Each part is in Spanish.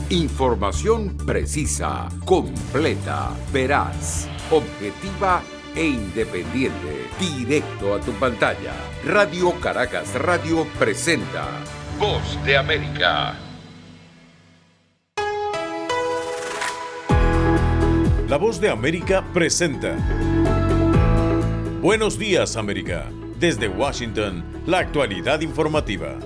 Información precisa, completa, veraz, objetiva e independiente. Directo a tu pantalla. Radio Caracas Radio presenta Voz de América. La Voz de América presenta Buenos días, América. Desde Washington, la actualidad informativa.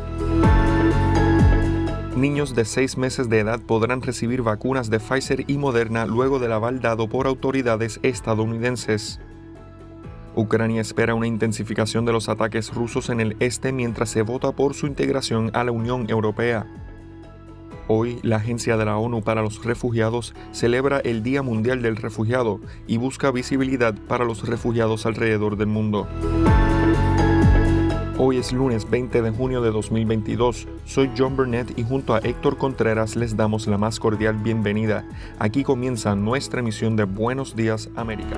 Niños de 6 meses de edad podrán recibir vacunas de Pfizer y Moderna luego del aval dado por autoridades estadounidenses. Ucrania espera una intensificación de los ataques rusos en el este mientras se vota por su integración a la Unión Europea. Hoy, la Agencia de la ONU para los Refugiados celebra el Día Mundial del Refugiado y busca visibilidad para los refugiados alrededor del mundo. Hoy es lunes 20 de junio de 2022. Soy John Burnett y junto a Héctor Contreras les damos la más cordial bienvenida. Aquí comienza nuestra emisión de Buenos Días, América.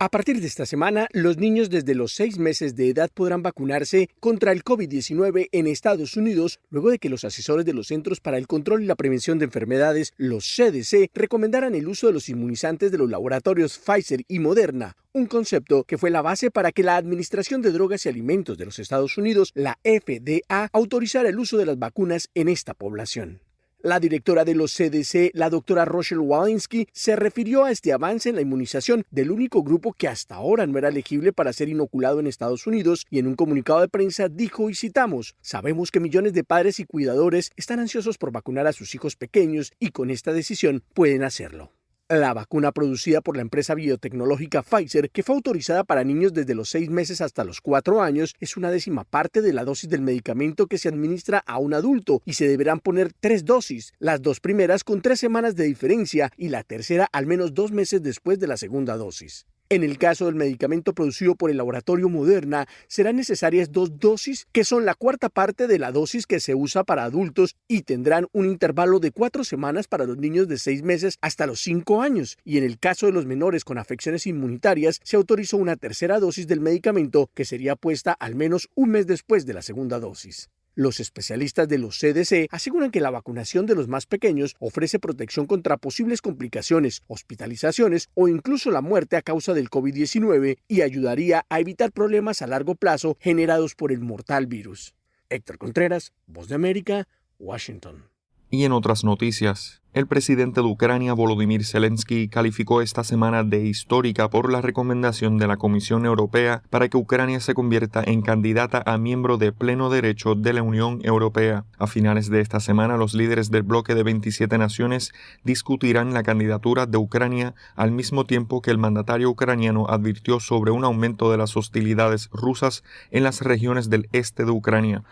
A partir de esta semana, los niños desde los 6 meses de edad podrán vacunarse contra el COVID-19 en Estados Unidos, luego de que los asesores de los Centros para el Control y la Prevención de Enfermedades, los CDC, recomendaran el uso de los inmunizantes de los laboratorios Pfizer y Moderna, un concepto que fue la base para que la Administración de Drogas y Alimentos de los Estados Unidos, la FDA, autorizara el uso de las vacunas en esta población. La directora de los CDC, la doctora Rochelle Walensky, se refirió a este avance en la inmunización del único grupo que hasta ahora no era elegible para ser inoculado en Estados Unidos y en un comunicado de prensa dijo, y citamos, «Sabemos que millones de padres y cuidadores están ansiosos por vacunar a sus hijos pequeños y con esta decisión pueden hacerlo». La vacuna producida por la empresa biotecnológica Pfizer, que fue autorizada para niños desde los 6 meses hasta los 4 años, es una 10ª parte de la dosis del medicamento que se administra a un adulto y se deberán poner 3 dosis, las 2 primeras con 3 semanas de diferencia y la tercera al menos 2 meses después de la segunda dosis. En el caso del medicamento producido por el laboratorio Moderna, serán necesarias 2 dosis, que son la 4ª parte de la dosis que se usa para adultos y tendrán un intervalo de 4 semanas para los niños de 6 meses hasta los 5 años. Y en el caso de los menores con afecciones inmunitarias, se autorizó una 3ª dosis del medicamento que sería puesta al menos un mes después de la segunda dosis. Los especialistas de los CDC aseguran que la vacunación de los más pequeños ofrece protección contra posibles complicaciones, hospitalizaciones o incluso la muerte a causa del COVID-19 y ayudaría a evitar problemas a largo plazo generados por el mortal virus. Héctor Contreras, Voz de América, Washington. Y en otras noticias, el presidente de Ucrania, Volodymyr Zelensky, calificó esta semana de histórica por la recomendación de la Comisión Europea para que Ucrania se convierta en candidata a miembro de pleno derecho de la Unión Europea. A finales de esta semana, los líderes del bloque de 27 naciones discutirán la candidatura de Ucrania al mismo tiempo que el mandatario ucraniano advirtió sobre un aumento de las hostilidades rusas en las regiones del este de Ucrania.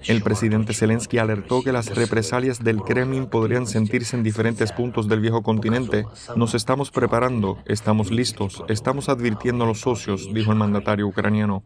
El presidente Zelensky alertó que las represalias del Kremlin podrían sentirse en diferentes puntos del viejo continente. Nos estamos preparando, estamos listos, estamos advirtiendo a los socios, dijo el mandatario ucraniano.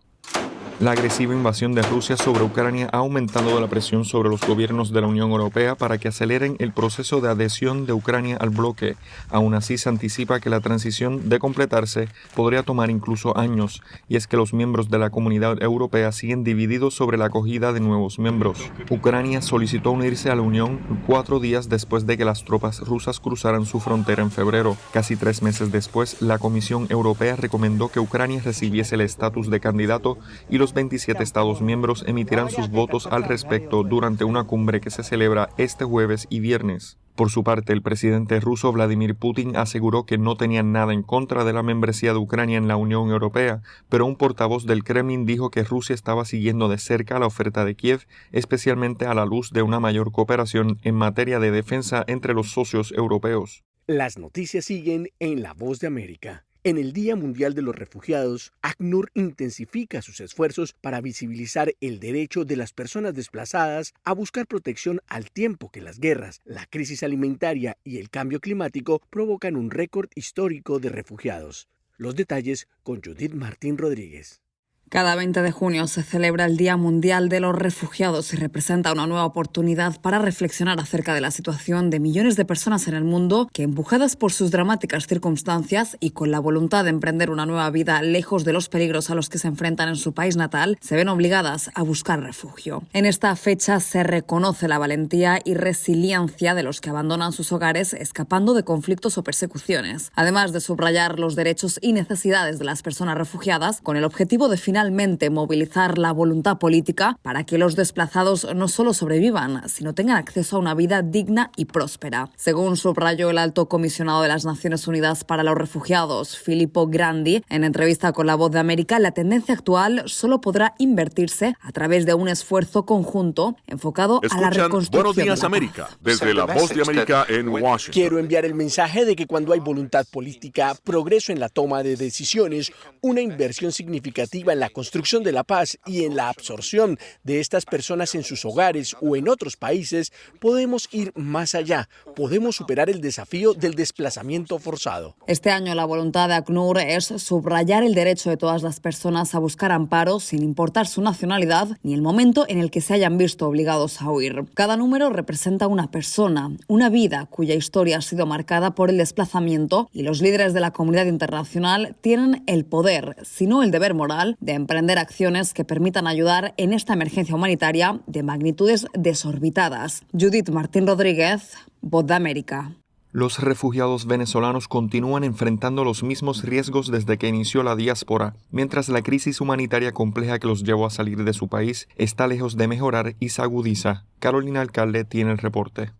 La agresiva invasión de Rusia sobre Ucrania ha aumentado la presión sobre los gobiernos de la Unión Europea para que aceleren el proceso de adhesión de Ucrania al bloque. Aún así, se anticipa que la transición, de completarse, podría tomar incluso años, y es que los miembros de la Comunidad Europea siguen divididos sobre la acogida de nuevos miembros. Ucrania solicitó unirse a la Unión 4 días después de que las tropas rusas cruzaran su frontera en febrero. Casi 3 meses después, la Comisión Europea recomendó que Ucrania recibiese el estatus de candidato y los 27 Estados miembros emitirán sus votos al respecto durante una cumbre que se celebra este jueves y viernes. Por su parte, el presidente ruso Vladimir Putin aseguró que no tenía nada en contra de la membresía de Ucrania en la Unión Europea, pero un portavoz del Kremlin dijo que Rusia estaba siguiendo de cerca la oferta de Kiev, especialmente a la luz de una mayor cooperación en materia de defensa entre los socios europeos. Las noticias siguen en La Voz de América. En el Día Mundial de los Refugiados, ACNUR intensifica sus esfuerzos para visibilizar el derecho de las personas desplazadas a buscar protección al tiempo que las guerras, la crisis alimentaria y el cambio climático provocan un récord histórico de refugiados. Los detalles con Judith Martín Rodríguez. Cada 20 de junio se celebra el Día Mundial de los Refugiados y representa una nueva oportunidad para reflexionar acerca de la situación de millones de personas en el mundo que, empujadas por sus dramáticas circunstancias y con la voluntad de emprender una nueva vida lejos de los peligros a los que se enfrentan en su país natal, se ven obligadas a buscar refugio. En esta fecha se reconoce la valentía y resiliencia de los que abandonan sus hogares escapando de conflictos o persecuciones, además de subrayar los derechos y necesidades de las personas refugiadas con el objetivo de finalmente movilizar la voluntad política para que los desplazados no solo sobrevivan, sino tengan acceso a una vida digna y próspera. Según subrayó el alto comisionado de las Naciones Unidas para los Refugiados, Filippo Grandi, en entrevista con La Voz de América, la tendencia actual solo podrá invertirse a través de un esfuerzo conjunto enfocado a la reconstrucción. Buenos Días América, desde La Voz de América en Washington. Quiero enviar el mensaje de que cuando hay voluntad política, progreso en la toma de decisiones, una inversión significativa en la construcción de la paz y en la absorción de estas personas en sus hogares o en otros países, podemos ir más allá. Podemos superar el desafío del desplazamiento forzado. Este año la voluntad de ACNUR es subrayar el derecho de todas las personas a buscar amparo sin importar su nacionalidad ni el momento en el que se hayan visto obligados a huir. Cada número representa una persona, una vida cuya historia ha sido marcada por el desplazamiento, y los líderes de la comunidad internacional tienen el poder, si no el deber moral, de emprender acciones que permitan ayudar en esta emergencia humanitaria de magnitudes desorbitadas. Judith Martín Rodríguez, Voz de América. Los refugiados venezolanos continúan enfrentando los mismos riesgos desde que inició la diáspora, mientras la crisis humanitaria compleja que los llevó a salir de su país está lejos de mejorar y se agudiza. Carolina Alcalde tiene el reporte.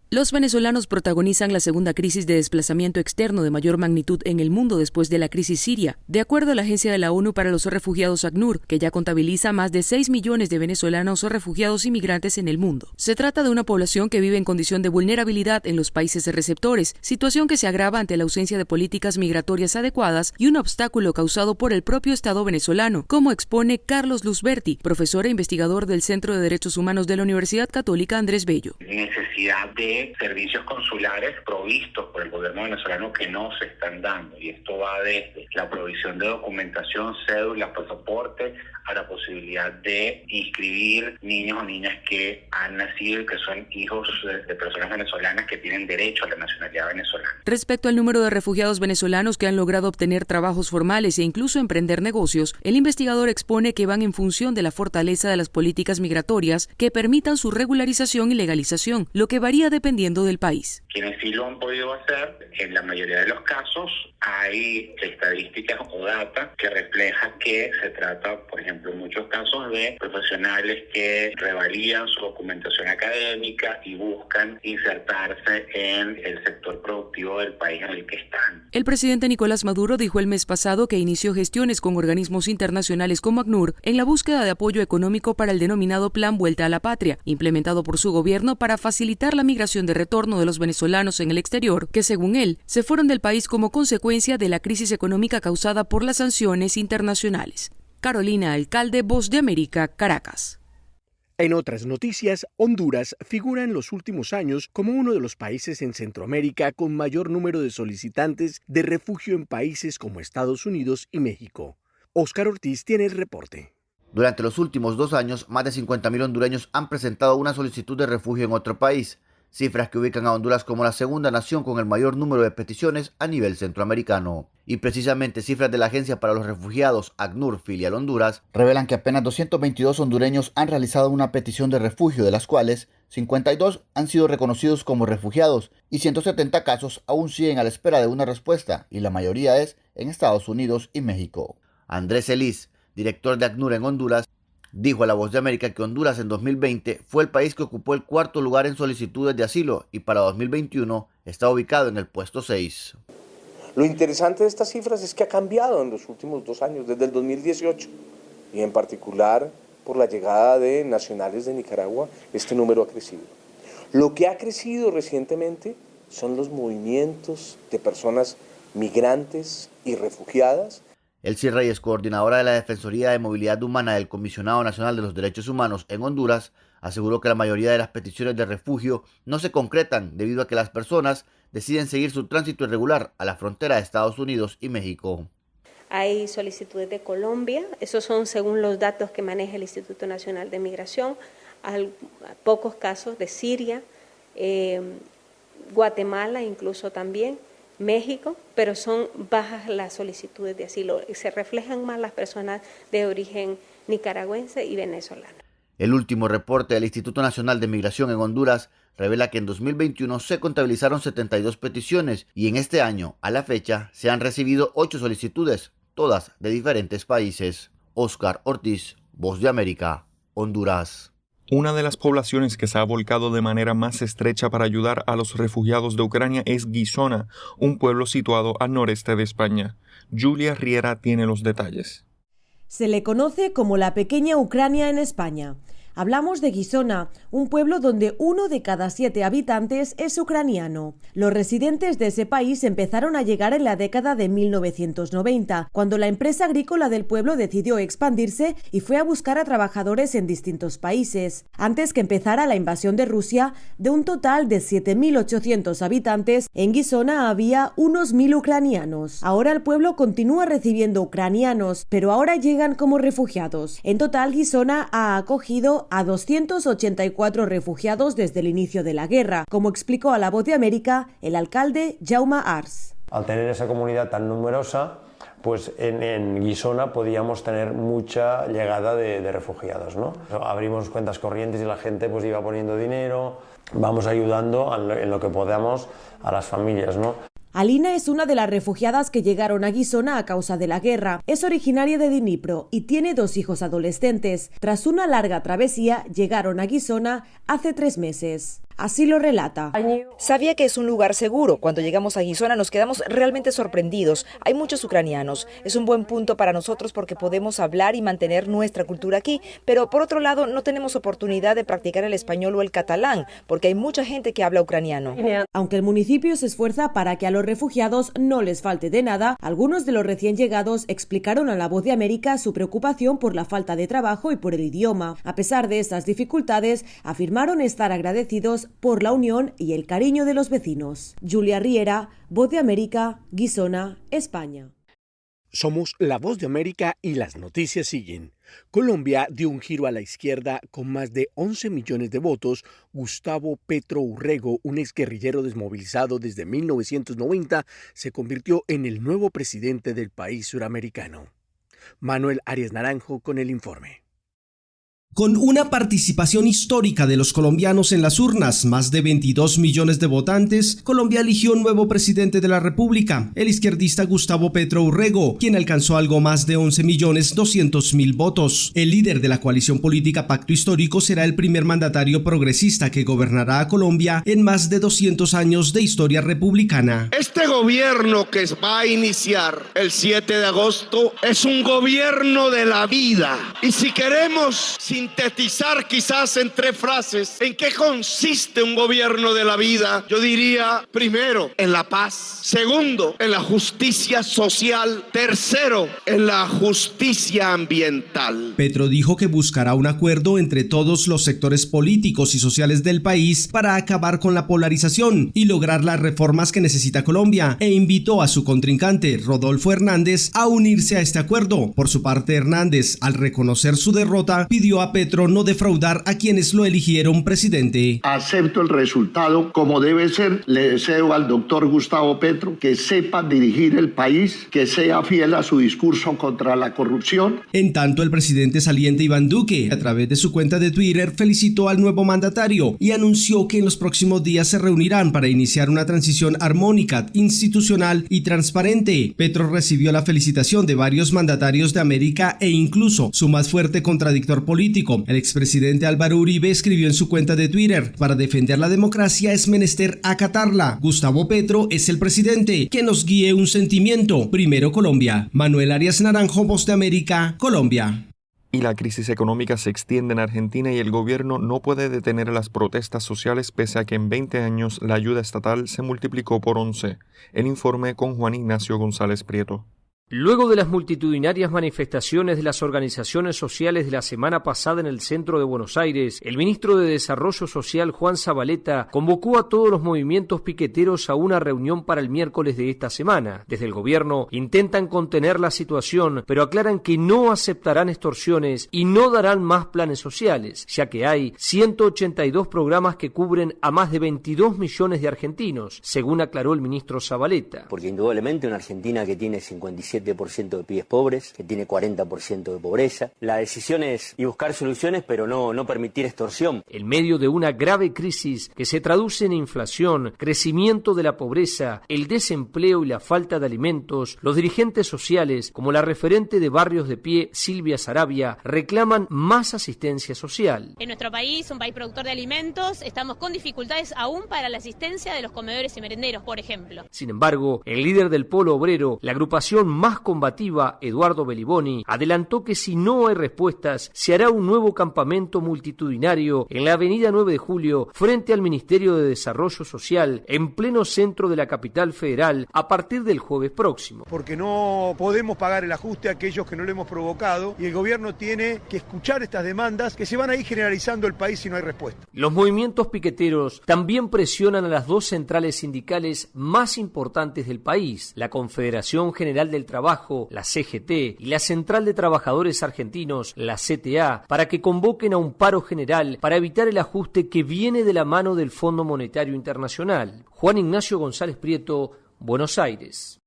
Los venezolanos protagonizan la segunda crisis de desplazamiento externo de mayor magnitud en el mundo después de la crisis siria, de acuerdo a la Agencia de la ONU para los Refugiados ACNUR, que ya contabiliza más de 6 millones de venezolanos o refugiados inmigrantes en el mundo. Se trata de una población que vive en condición de vulnerabilidad en los países receptores, situación que se agrava ante la ausencia de políticas migratorias adecuadas y un obstáculo causado por el propio Estado venezolano, como expone Carlos Luzberti, profesor e investigador del Centro de Derechos Humanos de la Universidad Católica Andrés Bello. Necesidad de servicios consulares provistos por el gobierno venezolano que no se están dando, y esto va desde la provisión de documentación, cédula, pasaporte, a la posibilidad de inscribir niños o niñas que han nacido y que son hijos de personas venezolanas que tienen derecho a la nacionalidad venezolana. Respecto al número de refugiados venezolanos que han logrado obtener trabajos formales e incluso emprender negocios, el investigador expone que van en función de la fortaleza de las políticas migratorias que permitan su regularización y legalización, lo que varía dependiendo del país. Quienes sí lo han podido hacer, en la mayoría de los casos hay estadísticas o data que refleja que se trata, por ejemplo, en muchos casos de profesionales que revalían su documentación académica y buscan insertarse en el sector productivo del país en el que están. El presidente Nicolás Maduro dijo el mes pasado que inició gestiones con organismos internacionales como ACNUR en la búsqueda de apoyo económico para el denominado Plan Vuelta a la Patria, implementado por su gobierno para facilitar la migración de retorno de los venezolanos en el exterior, que según él, se fueron del país como consecuencia de la crisis económica causada por las sanciones internacionales. Carolina Alcalde, Voz de América, Caracas. En otras noticias, Honduras figura en los últimos años como uno de los países en Centroamérica con mayor número de solicitantes de refugio en países como Estados Unidos y México. Óscar Ortiz tiene el reporte. Durante los últimos 2 años, más de 50.000 hondureños han presentado una solicitud de refugio en otro país, cifras que ubican a Honduras como la segunda nación con el mayor número de peticiones a nivel centroamericano. Y precisamente cifras de la Agencia para los Refugiados, ACNUR, filial Honduras, revelan que apenas 222 hondureños han realizado una petición de refugio, de las cuales 52 han sido reconocidos como refugiados y 170 casos aún siguen a la espera de una respuesta, y la mayoría es en Estados Unidos y México. Andrés Elis, director de ACNUR en Honduras, dijo a La Voz de América que Honduras en 2020 fue el país que ocupó el 4º lugar en solicitudes de asilo y para 2021 está ubicado en el puesto 6. Lo interesante de estas cifras es que ha cambiado en los últimos 2 años, desde el 2018, y en particular por la llegada de nacionales de Nicaragua, este número ha crecido. Lo que ha crecido recientemente son los movimientos de personas migrantes y refugiadas. Elsie Reyes, coordinadora de la Defensoría de Movilidad Humana del Comisionado Nacional de los Derechos Humanos en Honduras, aseguró que la mayoría de las peticiones de refugio no se concretan debido a que las personas deciden seguir su tránsito irregular a la frontera de Estados Unidos y México. hay solicitudes de Colombia, esos son según los datos que maneja el Instituto Nacional de Migración, pocos casos de Siria, Guatemala incluso también, México, pero son bajas las solicitudes de asilo, se reflejan más las personas de origen nicaragüense y venezolano. El último reporte del Instituto Nacional de Migración en Honduras revela que en 2021 se contabilizaron 72 peticiones y en este año, a la fecha, se han recibido 8 solicitudes, todas de diferentes países. Oscar Ortiz, Voz de América, Honduras. Una de las poblaciones que se ha volcado de manera más estrecha para ayudar a los refugiados de Ucrania es Guisona, un pueblo situado al noreste de España. Julia Riera tiene los detalles. Se le conoce como la pequeña Ucrania en España. Hablamos de Guisona, un pueblo donde 1 de cada 7 habitantes es ucraniano. Los residentes de ese país empezaron a llegar en la década de 1990, cuando la empresa agrícola del pueblo decidió expandirse y fue a buscar a trabajadores en distintos países. Antes que empezara la invasión de Rusia, de un total de 7.800 habitantes, en Guisona había unos 1.000 ucranianos. Ahora el pueblo continúa recibiendo ucranianos, pero ahora llegan como refugiados. En total, Guisona ha acogido a 284 refugiados desde el inicio de la guerra, como explicó a La Voz de América el alcalde Jaume Ars. Al tener esa comunidad tan numerosa, pues en Guisona podíamos tener mucha llegada de refugiados, ¿no? Abrimos cuentas corrientes y la gente pues iba poniendo dinero, vamos ayudando en lo que podamos a las familias, ¿no? Alina es una de las refugiadas que llegaron a Guisona a causa de la guerra. Es originaria de Dnipro y tiene 2 hijos adolescentes. Tras una larga travesía, llegaron a Guisona hace 3 meses. Así lo relata. Sabía que es un lugar seguro. Cuando llegamos a Guisona nos quedamos realmente sorprendidos. Hay muchos ucranianos. Es un buen punto para nosotros porque podemos hablar y mantener nuestra cultura aquí. Pero por otro lado, no tenemos oportunidad de practicar el español o el catalán porque hay mucha gente que habla ucraniano. Aunque el municipio se esfuerza para que a los refugiados no les falte de nada, algunos de los recién llegados explicaron a La Voz de América su preocupación por la falta de trabajo y por el idioma. A pesar de estas dificultades, afirmaron estar agradecidos por la unión y el cariño de los vecinos. Julia Riera, Voz de América, Guisona, España. Somos La Voz de América y las noticias siguen. Colombia dio un giro a la izquierda con más de 11 millones de votos. Gustavo Petro Urrego, un exguerrillero desmovilizado desde 1990, se convirtió en el nuevo presidente del país suramericano. Manuel Arias Naranjo con el informe. Con una participación histórica de los colombianos en las urnas, más de 22 millones de votantes, Colombia eligió un nuevo presidente de la República, el izquierdista Gustavo Petro Urrego, quien alcanzó algo más de 11.200.000 votos. El líder de la coalición política Pacto Histórico será el primer mandatario progresista que gobernará a Colombia en más de 200 años de historia republicana. Este gobierno que va a iniciar el 7 de agosto es un gobierno de la vida. Y si queremos sintetizar quizás en 3 frases en qué consiste un gobierno de la vida, yo diría, primero, en la paz; segundo, en la justicia social; tercero, en la justicia ambiental. Petro dijo que buscará un acuerdo entre todos los sectores políticos y sociales del país para acabar con la polarización y lograr las reformas que necesita Colombia, e invitó a su contrincante, Rodolfo Hernández, a unirse a este acuerdo. Por su parte, Hernández, al reconocer su derrota, pidió a Petro no defraudar a quienes lo eligieron presidente. Acepto el resultado como debe ser. Le deseo al doctor Gustavo Petro que sepa dirigir el país, que sea fiel a su discurso contra la corrupción. En tanto, el presidente saliente Iván Duque, a través de su cuenta de Twitter, felicitó al nuevo mandatario y anunció que en los próximos días se reunirán para iniciar una transición armónica, institucional y transparente. Petro recibió la felicitación de varios mandatarios de América e incluso su más fuerte contradictor político, el expresidente Álvaro Uribe, escribió en su cuenta de Twitter: para defender la democracia es menester acatarla. Gustavo Petro es el presidente, que nos guíe un sentimiento. Primero Colombia. Manuel Arias Naranjo, Voz de América, Colombia. Y la crisis económica se extiende en Argentina y el gobierno no puede detener las protestas sociales pese a que en 20 años la ayuda estatal se multiplicó por 11. El informe con Juan Ignacio González Prieto. Luego de las multitudinarias manifestaciones de las organizaciones sociales de la semana pasada en el centro de Buenos Aires, el ministro de Desarrollo Social, Juan Zabaleta, convocó a todos los movimientos piqueteros a una reunión para el miércoles de esta semana. Desde el gobierno intentan contener la situación, pero aclaran que no aceptarán extorsiones y no darán más planes sociales, ya que hay 182 programas que cubren a más de 22 millones de argentinos, según aclaró el ministro Zabaleta. Porque indudablemente una Argentina que tiene 57% de pibes pobres, que tiene 40% de pobreza. La decisión es buscar soluciones, pero no permitir extorsión. En medio de una grave crisis que se traduce en inflación, crecimiento de la pobreza, el desempleo y la falta de alimentos, los dirigentes sociales, como la referente de Barrios de Pie, Silvia Sarabia, reclaman más asistencia social. En nuestro país, un país productor de alimentos, estamos con dificultades aún para la asistencia de los comedores y merenderos, por ejemplo. Sin embargo, el líder del Polo Obrero, la agrupación más combativa, Eduardo Beliboni, adelantó que si no hay respuestas, se hará un nuevo campamento multitudinario en la avenida 9 de Julio, frente al Ministerio de Desarrollo Social, en pleno centro de la capital federal, a partir del jueves próximo. Porque no podemos pagar el ajuste a aquellos que no lo hemos provocado y el gobierno tiene que escuchar estas demandas que se van a ir generalizando el país si no hay respuesta. Los movimientos piqueteros también presionan a las dos centrales sindicales más importantes del país, la Confederación General del Trabajo, la CGT, y la Central de Trabajadores Argentinos, la CTA, para que convoquen a un paro general para evitar el ajuste que viene de la mano del Fondo Monetario Internacional. Juan Ignacio González Prieto, Buenos Aires.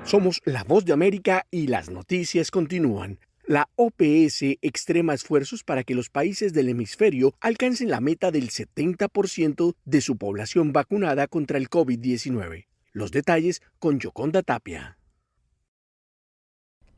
Somos La Voz de América y las noticias continúan. La OPS extrema esfuerzos para que los países del hemisferio alcancen la meta del 70% de su población vacunada contra el COVID-19. Los detalles con Yoconda Tapia.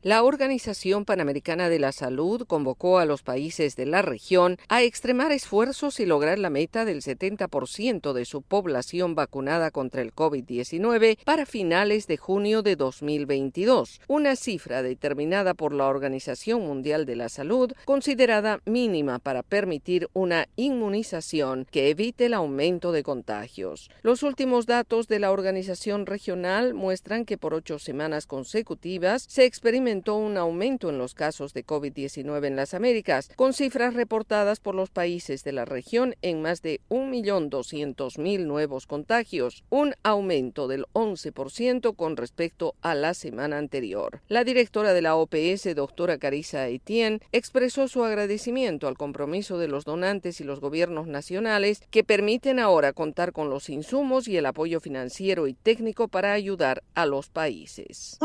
La Organización Panamericana de la Salud convocó a los países de la región a extremar esfuerzos y lograr la meta del 70% de su población vacunada contra el COVID-19 para finales de junio de 2022, una cifra determinada por la Organización Mundial de la Salud, considerada mínima para permitir una inmunización que evite el aumento de contagios. Los últimos datos de la organización regional muestran que por 8 semanas consecutivas se experimentó un aumento en los casos de COVID-19 en las Américas, con cifras reportadas por los países de la región en más de 1.200.000 nuevos contagios, un aumento del 11% con respecto a la semana anterior. La directora de la OPS, doctora Carissa Etienne, expresó su agradecimiento al compromiso de los donantes y los gobiernos nacionales que permiten ahora contar con los insumos y el apoyo financiero y técnico para ayudar a los países.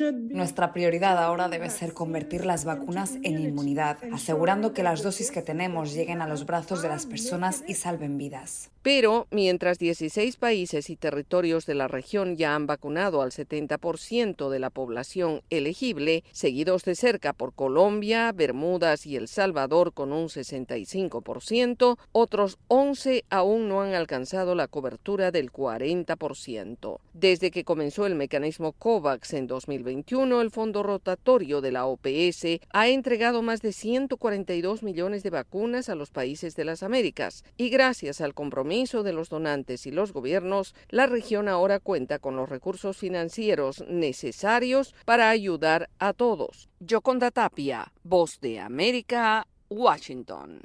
Nuestra prioridad ahora debe ser convertir las vacunas en inmunidad, asegurando que las dosis que tenemos lleguen a los brazos de las personas y salven vidas. Pero, mientras 16 países y territorios de la región ya han vacunado al 70% de la población elegible, seguidos de cerca por Colombia, Bermudas y El Salvador con un 65%, otros 11 aún no han alcanzado la cobertura del 40%. Desde que comenzó el mecanismo COVAX en 2021, el fondo rotatorio de la OPS ha entregado más de 142 millones de vacunas a los países de las Américas, y gracias al compromiso de los donantes y los gobiernos, la región ahora cuenta con los recursos financieros necesarios para ayudar a todos. Yoconda Tapia, Voz de América, Washington.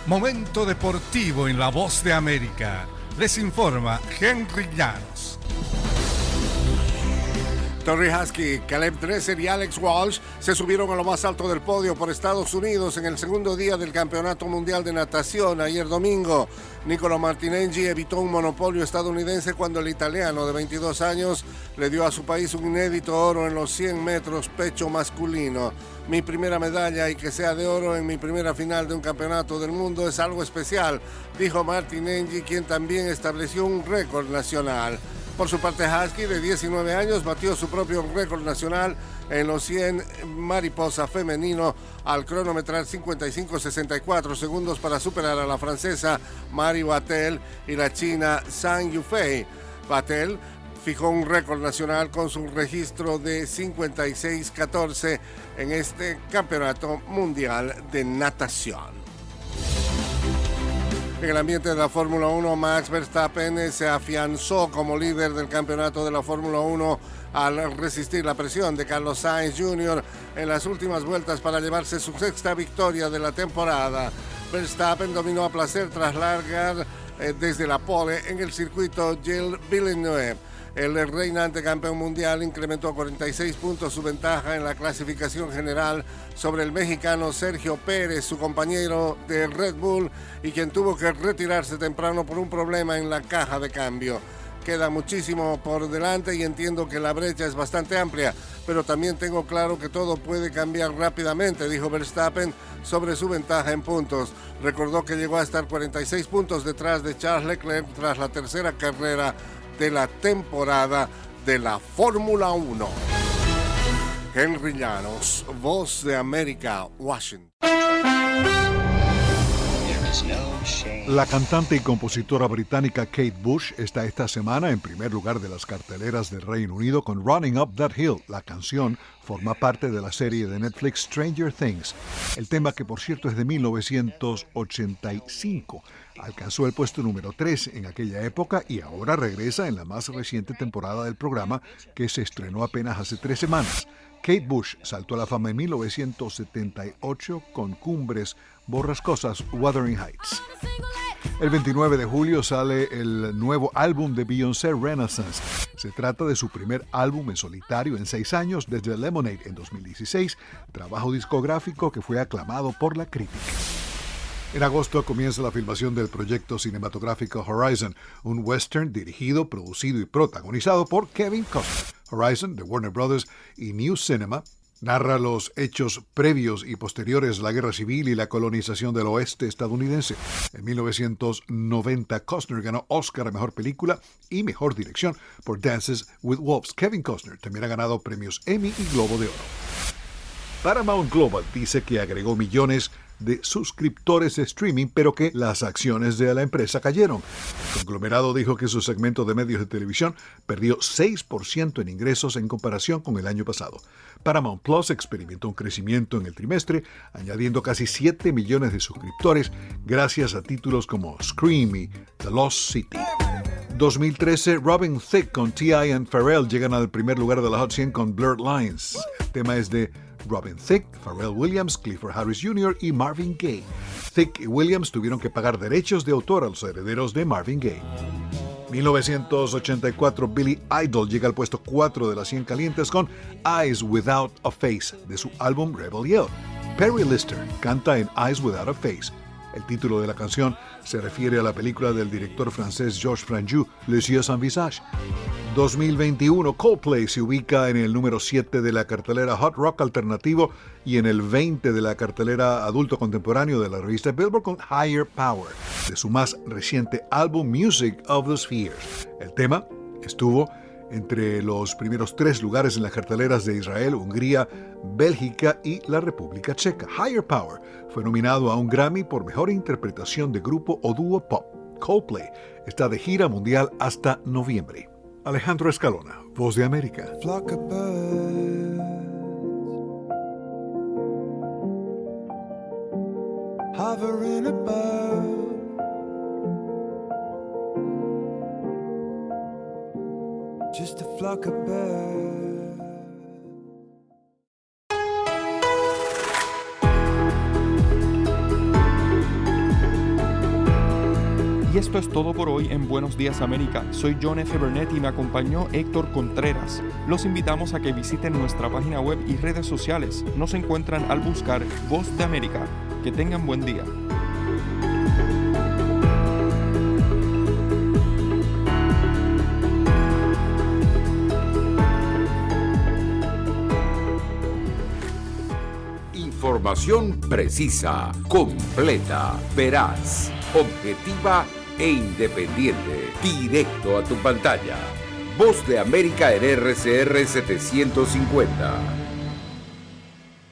Momento deportivo en La Voz de América. Les informa Henry Llanos. Torrey Husky, Caleb Dressel y Alex Walsh se subieron a lo más alto del podio por Estados Unidos en el segundo día del Campeonato Mundial de Natación ayer domingo. Nicolò Martinengi evitó un monopolio estadounidense cuando el italiano de 22 años le dio a su país un inédito oro en los 100 metros pecho masculino. Mi primera medalla y que sea de oro en mi primera final de un campeonato del mundo es algo especial, dijo Martinengi, quien también estableció un récord nacional. Por su parte, Husky, de 19 años, batió su propio récord nacional en los 100 mariposa femenino al cronometrar 55.64 segundos para superar a la francesa Marie Vatel y la china Zhang Yufei. Vatel fijó un récord nacional con su registro de 56-14 en este Campeonato Mundial de Natación. En el ambiente de la Fórmula 1, Max Verstappen se afianzó como líder del campeonato de la Fórmula 1 al resistir la presión de Carlos Sainz Jr. en las últimas vueltas para llevarse su sexta victoria de la temporada. Verstappen dominó a placer tras largar desde la pole en el circuito Gilles Villeneuve. El reinante campeón mundial incrementó a 46 puntos su ventaja en la clasificación general sobre el mexicano Sergio Pérez, su compañero de Red Bull, y quien tuvo que retirarse temprano por un problema en la caja de cambio. Queda muchísimo por delante y entiendo que la brecha es bastante amplia, pero también tengo claro que todo puede cambiar rápidamente, dijo Verstappen sobre su ventaja en puntos. Recordó que llegó a estar 46 puntos detrás de Charles Leclerc tras la tercera carrera de la temporada de la Fórmula 1. Henry Llanos, Voz de América, Washington. La cantante y compositora británica Kate Bush está esta semana en primer lugar de las carteleras del Reino Unido con Running Up That Hill. La canción forma parte de la serie de Netflix Stranger Things. El tema, que por cierto es de 1985, alcanzó el puesto número 3 en aquella época y ahora regresa en la más reciente temporada del programa, que se estrenó apenas hace 3 semanas. Kate Bush saltó a la fama en 1978 con Cumbres Borrascosas, Wuthering Heights. El 29 de julio sale el nuevo álbum de Beyoncé, Renaissance. Se trata de su primer álbum en solitario en 6 años, desde Lemonade en 2016, trabajo discográfico que fue aclamado por la crítica. En agosto comienza la filmación del proyecto cinematográfico Horizon, un western dirigido, producido y protagonizado por Kevin Costner. Horizon, de Warner Brothers y New Cinema, narra los hechos previos y posteriores a la Guerra Civil y la colonización del oeste estadounidense. En 1990, Costner ganó Oscar a Mejor Película y Mejor Dirección por Dances with Wolves. Kevin Costner también ha ganado premios Emmy y Globo de Oro. Paramount Global dice que agregó millones de suscriptores de streaming, pero que las acciones de la empresa cayeron. El conglomerado dijo que su segmento de medios de televisión perdió 6% en ingresos en comparación con el año pasado. Paramount Plus experimentó un crecimiento en el trimestre, añadiendo casi 7 millones de suscriptores gracias a títulos como Scream y The Lost City. 2013, Robin Thicke con T.I. y Pharrell llegan al primer lugar de la Hot 100 con Blurred Lines. El tema es de Robin Thicke, Pharrell Williams, Clifford Harris Jr. y Marvin Gaye. Thicke y Williams tuvieron que pagar derechos de autor a los herederos de Marvin Gaye. 1984, Billy Idol llega al puesto 4 de las 100 calientes con Eyes Without a Face de su álbum Rebel Yell. Perry Lister canta en Eyes Without a Face. El título de la canción se refiere a la película del director francés Georges Franju, Les Yeux sans Visage. 2021, Coldplay se ubica en el número 7 de la cartelera Hot Rock Alternativo y en el 20 de la cartelera Adulto Contemporáneo de la revista Billboard con Higher Power, de su más reciente álbum Music of the Spheres. El tema estuvo entre los primeros 3 lugares en las carteleras de Israel, Hungría, Bélgica y la República Checa. Higher Power fue nominado a un Grammy por Mejor Interpretación de Grupo o Dúo Pop. Coldplay está de gira mundial hasta noviembre. Alejandro Escalona, Voz de América. Flock of birds hovering above, just a flock of birds. Y esto es todo por hoy en Buenos Días América. Soy John F. Burnett y me acompañó Héctor Contreras. Los invitamos a que visiten nuestra página web y redes sociales. Nos encuentran al buscar Voz de América. Que tengan buen día. Información precisa, completa, veraz, objetiva e independiente. Directo a tu pantalla. Voz de América en RCR 750.